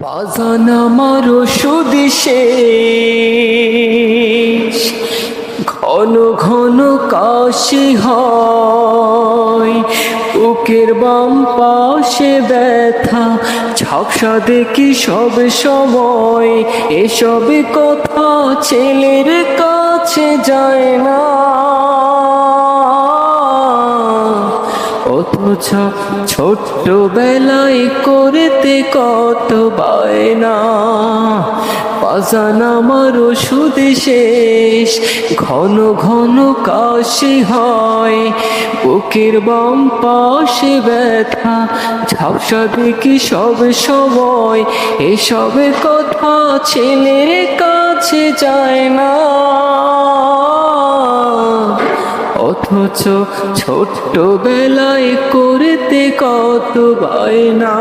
বাজান আমার সুদিশেষ ঘন ঘন কাশি হয়, বুকের বাম পাশে ব্যথা ঝাপসা দেখি সব সময়। এসব কথা ছেলের কাছে যায় না, অথচ ছোট্ট বেলায় করতে কত বায়না। বাজান আমার সুদিশেষ ঘন ঘন কাশি হয়, বুকের বাম পাশে ব্যথা ঝাপসা দেখি সব সময়। এসব কথা ছেলের কাছে যায় না, অথচ ছোট্ট বেলায় করতে কত বায়না।